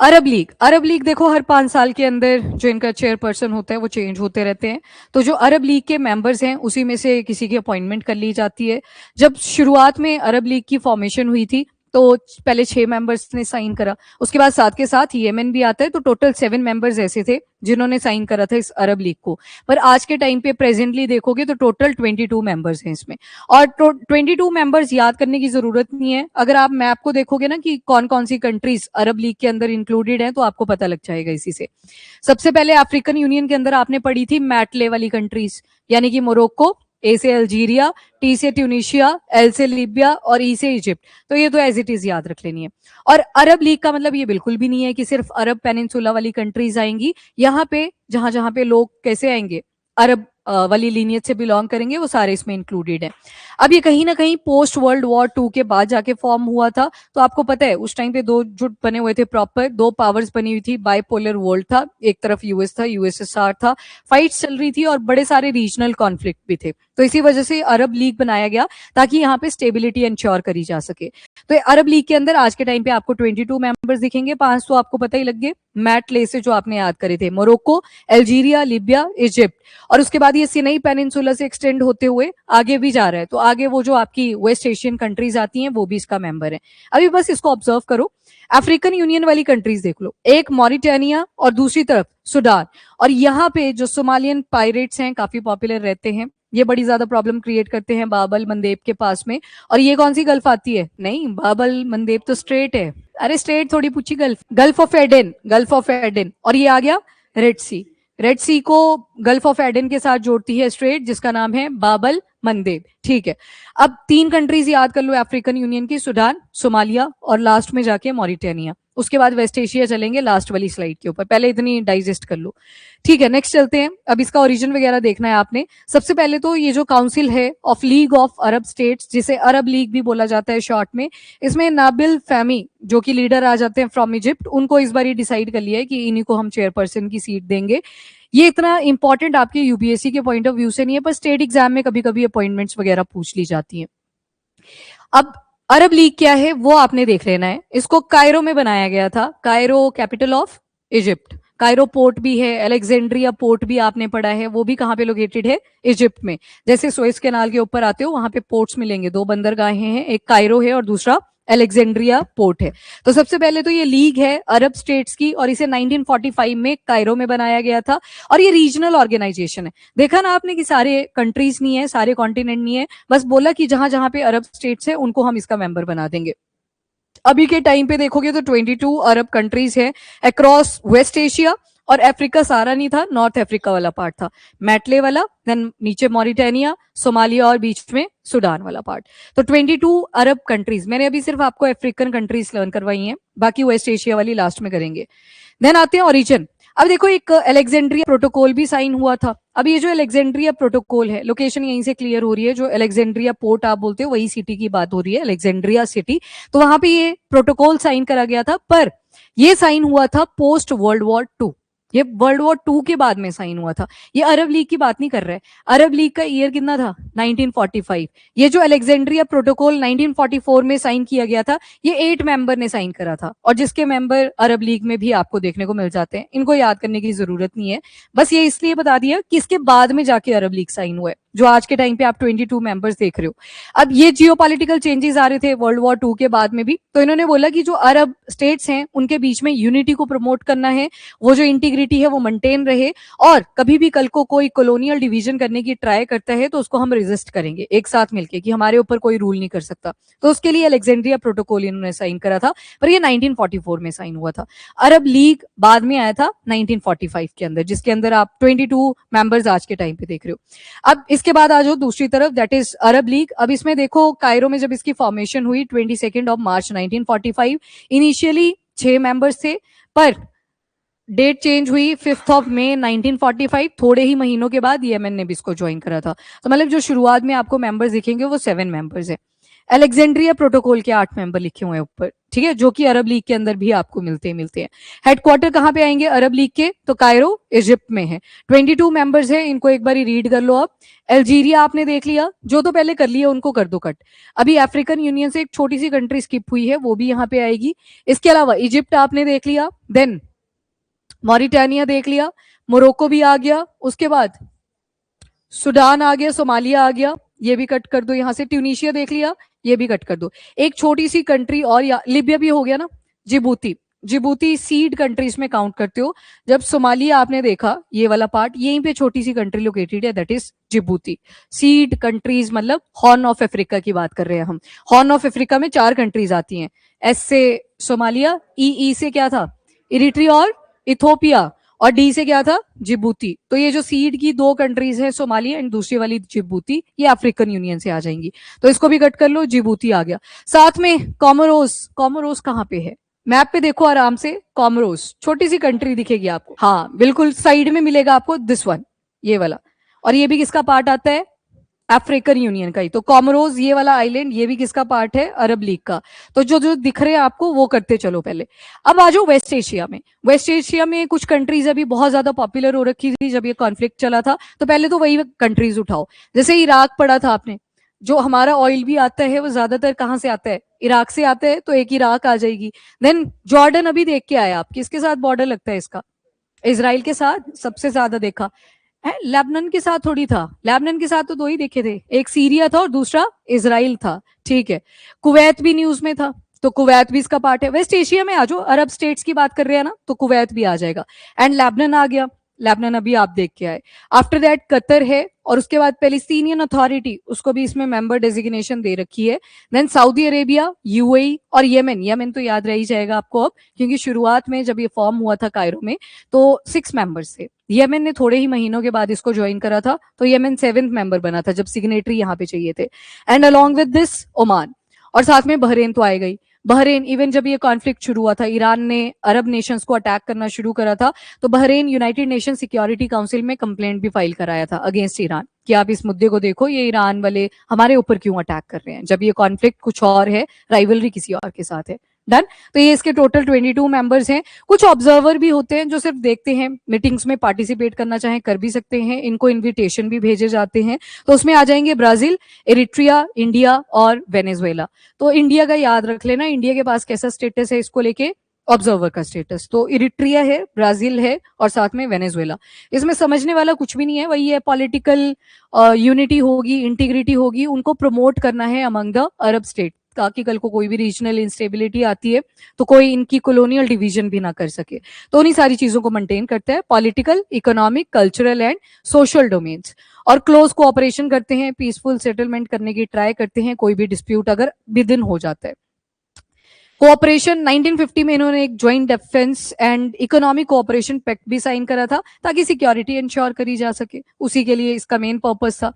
अरब league देखो हर 5 साल के अंदर जो इनका चेयरपर्सन होता है वो चेंज होते रहते हैं। तो जो अरब लीग के मेंबर्स हैं उसी में से किसी की अपॉइंटमेंट कर ली जाती है। जब शुरुआत में अरब लीग की फॉर्मेशन हुई थी तो पहले 6 मेंबर्स ने साइन करा, उसके बाद साथ के साथ येमेन भी आता है, तो टोटल 7 मेंबर्स ऐसे थे जिन्होंने साइन करा था इस अरब लीग को। पर आज के टाइम पे प्रेजेंटली देखोगे तो टोटल 22 मेंबर्स हैं इसमें। और 22 मेंबर्स याद करने की जरूरत नहीं है, अगर आप मैप को देखोगे ना कि कौन कौन सी कंट्रीज अरब लीग के अंदर इंक्लूडेड हैं तो आपको पता लग जाएगा इसी से। सबसे पहले अफ्रीकन यूनियन के अंदर आपने पढ़ी थी मैटले वाली कंट्रीज, यानी कि मोरक्को, ए से अल्जीरिया, टी से ट्यूनिशिया, एल से लीबिया और ई से इजिप्ट। तो ये तो एज इट इज याद रख लेनी है। और अरब लीग का मतलब ये बिल्कुल भी नहीं है कि सिर्फ अरब पेनिनसुला वाली कंट्रीज आएंगी। यहाँ पे जहां जहां पे लोग कैसे आएंगे, अरब वाली लीनियज से बिलोंग करेंगे, वो सारे इसमें इंक्लूडेड है। अब ये कहीं ना कहीं पोस्ट वर्ल्ड वॉर 2 के बाद जाके फॉर्म हुआ था। तो आपको पता है उस टाइम पे दो जुट बने हुए थे, प्रॉपर दो पावर्स बनी हुई थी, बाइपोलर वर्ल्ड था, एक तरफ यूएस था, यूएसएसआर था, फाइट्स चल रही थी और बड़े सारे रीजनल कॉन्फ्लिक्ट भी थे। तो इसी वजह से अरब लीग बनाया गया ताकि यहाँ पे स्टेबिलिटी इंश्योर करी जा सके। तो अरब लीग के अंदर आज के टाइम पे आपको 22 मेंबर्स दिखेंगे, 5 तो आपको पता ही लग गए मैट ले से जो आपने याद करे थे, मोरक्को, अल्जीरिया, लीबिया, इजिप्ट। और उसके बाद ये सिनाई पेनिनसुला से एक्सटेंड होते हुए आगे भी जा रहा है, तो आगे वो जो आपकी वेस्ट एशियन कंट्रीज आती हैं वो भी इसका मेंबर है। अभी बस इसको ऑब्जर्व करो, अफ्रीकन यूनियन वाली कंट्रीज देख लो, एक मॉरिटानिया और दूसरी तरफ सुडान। और यहाँ पे जो सोमालियन पायरेट्स हैं काफी पॉपुलर रहते हैं, ये बड़ी ज्यादा प्रॉब्लम क्रिएट करते हैं बाबल मंदेब के पास में। और ये कौन सी गल्फ आती है? नहीं, बाबल मंदेब तो स्ट्रेट है। अरे स्ट्रेट थोड़ी पूछी, gulf, gulf of Aden, gulf of Aden. और ये आ गया रेड सी। रेड सी को गल्फ ऑफ एडन के साथ जोड़ती है स्ट्रेट जिसका नाम है बाबल मंदेब। ठीक है, अब 3 कंट्रीज याद कर लो अफ्रीकन यूनियन की, सुडान, सोमालिया और लास्ट में जाके मॉरिटानिया। उसके बाद वेस्ट एशिया चलेंगे लास्ट वाली स्लाइड के ऊपर, पहले इतनी डाइजेस्ट कर लो। ठीक है, नेक्स्ट चलते हैं। अब इसका ओरिजिन वगैरह देखना है आपने। सबसे पहले तो ये जो काउंसिल है of league of Arab states, जिसे अरब लीग भी बोला जाता है शॉर्ट में, इसमें नाबिल फैमी जो कि लीडर आ जाते हैं फ्रॉम इजिप्ट, उनको इस बार डिसाइड कर लिया है कि इन्हीं को हम चेयरपर्सन की सीट देंगे। ये इतना इंपॉर्टेंट आपके यूपीएससी के पॉइंट ऑफ व्यू से नहीं है, पर स्टेट एग्जाम में कभी कभी अपॉइंटमेंट्स वगैरह पूछ ली जाती हैं। अब अरब लीग क्या है वो आपने देख लेना है। इसको कायरो में बनाया गया था, Cairo capital of Egypt. Cairo port भी है, अलेक्जेंड्रिया पोर्ट भी आपने पढ़ा है, वो भी कहाँ पे लोकेटेड है? इजिप्ट में। जैसे सुएज कैनाल के ऊपर आते हो वहां पे पोर्ट्स मिलेंगे, 2 बंदरगाहें हैं, एक कायरो है और दूसरा अलेक्जेंड्रिया पोर्ट है। तो सबसे पहले तो ये लीग है अरब स्टेट्स की, और इसे 1945 में कायरो में बनाया गया था। और ये रीजनल ऑर्गेनाइजेशन है। देखा ना आपने कि सारे कंट्रीज नहीं है, सारे कॉन्टिनेंट नहीं है, बस बोला कि जहां जहां पे अरब स्टेट्स है उनको हम इसका मेंबर बना देंगे। अभी के टाइम पे देखोगे तो 22 अरब कंट्रीज है अक्रॉस वेस्ट एशिया, और अफ्रीका सारा नहीं था, नॉर्थ अफ्रीका वाला पार्ट था, मैटले वाला, देन नीचे मॉरिटानिया, सोमालिया और बीच में सुडान वाला पार्ट। तो 22 अरब कंट्रीज। मैंने अभी सिर्फ आपको अफ्रीकन कंट्रीज लर्न करवाई हैं, बाकी वेस्ट एशिया वाली लास्ट में करेंगे। देन आते हैं ओरिजिन। अब देखो एक अलेक्जेंड्रिया प्रोटोकॉल भी साइन हुआ था। अब ये जो अलेक्जेंड्रिया प्रोटोकॉल है, लोकेशन यहीं से क्लियर हो रही है, जो अलेक्जेंड्रिया पोर्ट आप बोलते हो वही सिटी की बात हो रही है, अलेक्जेंड्रिया सिटी। तो वहां पे ये प्रोटोकॉल साइन करा गया था, पर ये साइन हुआ था पोस्ट वर्ल्ड वॉर 2। ये वर्ल्ड वॉर 2 के बाद में साइन हुआ था। ये अरब लीग की बात नहीं कर रहा है। अरब लीग का ईयर कितना था? 1945। ये जो अलेक्जेंड्रिया प्रोटोकॉल 1944 में साइन किया गया था, ये 8 मेंबर ने साइन करा था, और जिसके मेंबर अरब लीग में भी आपको देखने को मिल जाते हैं। इनको याद करने की जरूरत नहीं है, बस ये इसलिए बता दिया कि इसके बाद में जाके अरब लीग साइन हुआ है, जो आज के टाइम पे आप 22 मेंबर्स देख रहे हो। अब ये जियोपॉलिटिकल चेंजेस आ रहे थे वर्ल्ड वॉर 2 के बाद में भी, तो इन्होंने बोला कि जो अरब स्टेट्स हैं उनके बीच में यूनिटी को प्रमोट करना है, वो जो इंटीग्रिटी है वो मेंटेन रहे, और कभी भी कल को कोई कॉलोनियल डिवीजन करने की ट्राई करता है तो उसको हम रेजिस्ट करेंगे एक साथ मिलके, कि हमारे ऊपर कोई रूल नहीं कर सकता। तो उसके लिए अलेक्जेंड्रिया प्रोटोकॉल इन्होंने साइन करा था, पर ये 1944 में साइन हुआ था। अरब लीग बाद में आया था 1945 के अंदर, जिसके अंदर आप 22 मेंबर्स आज के टाइम पे देख रहे हो। अब इसके बाद आ जाओ दूसरी तरफ, दैट इज अरब लीग। अब इसमें देखो कायरो में जब इसकी फॉर्मेशन हुई 22 मार्च 1945, इनिशियली 6 मेंबर्स थे, पर डेट चेंज हुई 5 मई 1945। थोड़े ही महीनों के बाद येमेन ने भी इसको ज्वाइन करा था। तो मतलब जो शुरुआत में आपको मेंबर्स दिखेंगे वो 7 मेंबर्स है। अलेक्जेंड्रिया प्रोटोकॉल के 8 मेंबर लिखे हुए हैं ऊपर, ठीक है, जो कि अरब लीग के अंदर भी आपको मिलते हैं। हेडक्वार्टर कहाँ पे आएंगे अरब लीग के? तो कायरो इजिप्ट में है। 22 मेंबर्स हैं, इनको एक बार रीड कर लो आप। अल्जीरिया आपने देख लिया, जो तो पहले कर लिया उनको कर दो कट। अभी अफ्रीकन यूनियन से एक छोटी सी कंट्री स्किप हुई है, वो भी यहाँ पे आएगी। इसके अलावा इजिप्ट आपने देख लिया, देन मॉरिटानिया देख लिया, मोरक्को भी आ गया, उसके बाद सूडान आ गया, सोमालिया आ गया, ये भी कट कर दो यहां से। ट्यूनीशिया देख लिया, ये भी कट कर दो। एक छोटी सी कंट्री और, लिबिया भी हो गया ना, जिबूती। जिबूती सीड कंट्रीज में काउंट करते हो। जब सोमालिया आपने देखा, ये वाला पार्ट, यहीं पे छोटी सी कंट्री लोकेटेड है, that is Djibouti. Seed countries मतलब हॉर्न ऑफ अफ्रीका की बात कर रहे हैं हम। हॉर्न ऑफ अफ्रीका में 4 कंट्रीज आती हैं। एस से सोमालिया, ई से क्या था, इरिट्री और इथोपिया, और डी से क्या था, जिबूती। तो ये जो सीड की 2 कंट्रीज है, सोमालिया एंड दूसरी वाली जिबूती, ये अफ्रीकन यूनियन से आ जाएंगी। तो इसको भी कट कर लो, जिबूती आ गया। साथ में कॉमोरोस। कॉमोरोस कहां पे है? मैप पे देखो आराम से, कॉमोरोस छोटी सी कंट्री दिखेगी आपको, हाँ बिल्कुल साइड में मिलेगा आपको, दिस वन, ये वाला। और ये भी किसका पार्ट आता है? अफ्रीकन यूनियन का ही। तो कॉमरोज ये वाला आइलैंड, ये भी किसका पार्ट है? अरब लीग का। तो जो जो दिख रहे हैं आपको वो करते चलो पहले। अब आ जाओ वेस्ट एशिया में। वेस्ट एशिया में कुछ कंट्रीज अभी बहुत ज्यादा पॉपुलर हो रखी थी जब ये कॉन्फ्लिक्ट चला था, तो पहले तो वही कंट्रीज उठाओ। जैसे इराक पढ़ा था आपने, जो हमारा ऑयल भी आता है वो ज्यादातर कहाँ से आता है? इराक से आता है, तो एक इराक आ जाएगी। देन जॉर्डन अभी देख के आए आप, किसके साथ बॉर्डर लगता है इसका? इसराइल के साथ सबसे ज्यादा देखा है। लेबनान के साथ थोड़ी था, लेबनान के साथ तो 2 ही देखे थे, एक सीरिया था और दूसरा इसराइल था, ठीक है। कुवैत भी न्यूज में था, तो कुवैत भी इसका पार्ट है। वेस्ट एशिया में आ जाओ, अरब स्टेट्स की बात कर रहे हैं ना, तो कुवैत भी आ जाएगा। एंड लेबनान आ गया, लेबनान अभी आप देख के आए। आफ्टर दैट कतर है, और उसके बाद पैलेस्टीनियन अथॉरिटी, उसको भी इसमें मेंबर डेजिग्नेशन दे रखी है। देन सऊदी अरेबिया, यूएई और येमेन। येमेन तो याद रह ही जाएगा आपको अब, क्योंकि शुरुआत में जब ये फॉर्म हुआ था कायरो में, तो 6 मेंबर्स थे। येमेन ने थोड़े ही महीनों के बाद इसको ज्वाइन करा था, तो येमेन 7th मेंबर बना था जब सिग्नेटरी यहाँ पे चाहिए थे। And along with this Oman, और साथ में बहरेन तो आएगा ही। बहरेन, इवन जब ये कॉन्फ्लिक्ट शुरू हुआ था, ईरान ने अरब नेशंस को अटैक करना शुरू करा था, तो Bahrain United nation security council में कंप्लेंट भी फाइल कराया था अगेंस्ट ईरान, कि आप इस मुद्दे को देखो, ये ईरान वाले हमारे ऊपर क्यों अटैक कर रहे हैं, जब ये कॉन्फ्लिक्ट कुछ और है, राइवलरी किसी और के साथ है। डन। तो ये इसके टोटल 22 मेंबर्स हैं। कुछ ऑब्जर्वर भी होते हैं जो सिर्फ देखते हैं, मीटिंग्स में पार्टिसिपेट करना चाहें कर भी सकते हैं, इनको इन्विटेशन भी भेजे जाते हैं। तो उसमें आ जाएंगे ब्राजील, एरिट्रिया, इंडिया और वेनेजुएला। तो इंडिया का याद रख लेना, इंडिया के पास कैसा स्टेटस है इसको लेके, ऑब्जर्वर का स्टेटस। तो इरिट्रिया है, ब्राजील है और साथ में वेनेजुएला। इसमें समझने वाला कुछ भी नहीं है, वही है पॉलिटिकल यूनिटी होगी, इंटीग्रिटी होगी, उनको प्रमोट करना है अमंग द अरब स्टेट, ताकि कल को कोई भी रीजनल इंस्टेबिलिटी आती है तो कोई इनकी कॉलोनियल डिवीजन भी ना कर सके। तो उन्हीं सारी चीजों को मेंटेन करता है, political, economic, cultural and social domains. और क्लोज कोऑपरेशन करते हैं, पीसफुल सेटलमेंट करने की ट्राई करते हैं, कोई भी डिस्प्यूट अगर विद इन हो जाता है। कोऑपरेशन 1950 में इन्होंने एक joint defence and economic cooperation pact भी साइन करा था, ताकि सिक्योरिटी इंश्योर करी जा सके, उसी के लिए इसका मेन पर्पस था।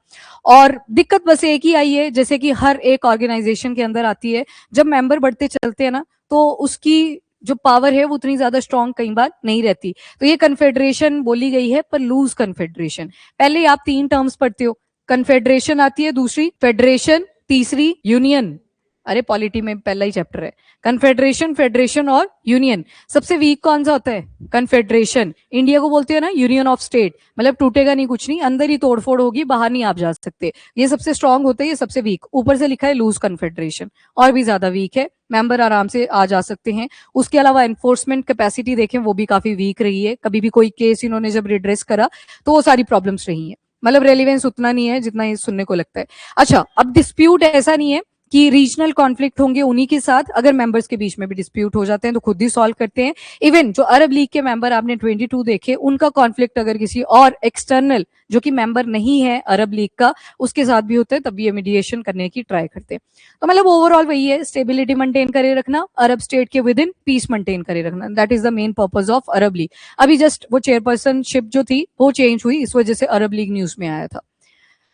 और दिक्कत बस एक ही आई है, जैसे कि हर एक ऑर्गेनाइजेशन के अंदर आती है, जब मेंबर बढ़ते चलते हैं ना, तो उसकी जो पावर है वो उतनी ज्यादा स्ट्रांग कई बार नहीं रहती। तो ये कन्फेडरेशन बोली गई है, पर लूज कन्फेडरेशन। पहले आप 3 टर्म्स पढ़ते हो, कन्फेडरेशन आती है, दूसरी फेडरेशन, तीसरी यूनियन। अरे पॉलिटी में पहला ही चैप्टर है, कन्फेडरेशन, फेडरेशन और यूनियन। सबसे वीक कौन सा होता है? कन्फेडरेशन। इंडिया को बोलते हैं ना यूनियन ऑफ स्टेट, मतलब टूटेगा नहीं, कुछ नहीं, अंदर ही तोड़फोड़ होगी, बाहर नहीं आप जा सकते। ये सबसे स्ट्रांग होता है, ये सबसे वीक। ऊपर से लिखा है लूज कन्फेडरेशन, और भी ज्यादा वीक है, मेंबर आराम से आ जा सकते हैं। उसके अलावा एनफोर्समेंट कैपेसिटी देखें, वो भी काफी वीक रही है। कभी भी कोई केस इन्होंने जब रिड्रेस करा तो वो सारी प्रॉब्लम्स रही है, मतलब रेलिवेंस उतना नहीं है जितना ये सुनने को लगता है। अच्छा, अब डिस्प्यूट ऐसा नहीं है कि रीजनल कॉन्फ्लिक्ट होंगे उन्हीं के साथ, अगर मेंबर्स के बीच में भी डिस्प्यूट हो जाते हैं तो खुद ही सॉल्व करते हैं। इवन जो अरब लीग के मेंबर आपने 22 देखे, उनका कॉन्फ्लिक्ट अगर किसी और एक्सटर्नल जो कि मेंबर नहीं है अरब लीग का, उसके साथ भी होते हैं, तब ये मीडिएशन करने की ट्राई करते हैं। तो मतलब ओवरऑल वही है, स्टेबिलिटी मेंटेन करे रखना, अरब स्टेट के विद इन पीस मेंटेन करे रखना, that is the main purpose of Arab league. अभी जस्ट वो चेयरपर्सनशिप जो थी वो चेंज हुई, इस वजह से अरब लीग न्यूज में आया था।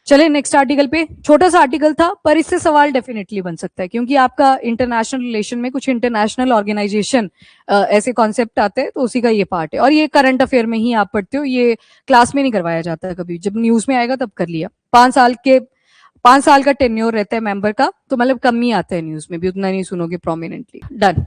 चले नेक्स्ट आर्टिकल पे। छोटा सा आर्टिकल था, पर इससे सवाल डेफिनेटली बन सकता है, क्योंकि आपका इंटरनेशनल रिलेशन में कुछ इंटरनेशनल ऑर्गेनाइजेशन ऐसे कॉन्सेप्ट आते हैं, तो उसी का ये पार्ट है। और ये करंट अफेयर में ही आप पढ़ते हो, ये क्लास में नहीं करवाया जाता है कभी, जब न्यूज में आएगा तब कर लिया। 5 साल का टेन्योर रहता है मेंबर का, तो मतलब कम ही आता है न्यूज में भी, उतना नहीं सुनोगे प्रोमिनेंटली। डन।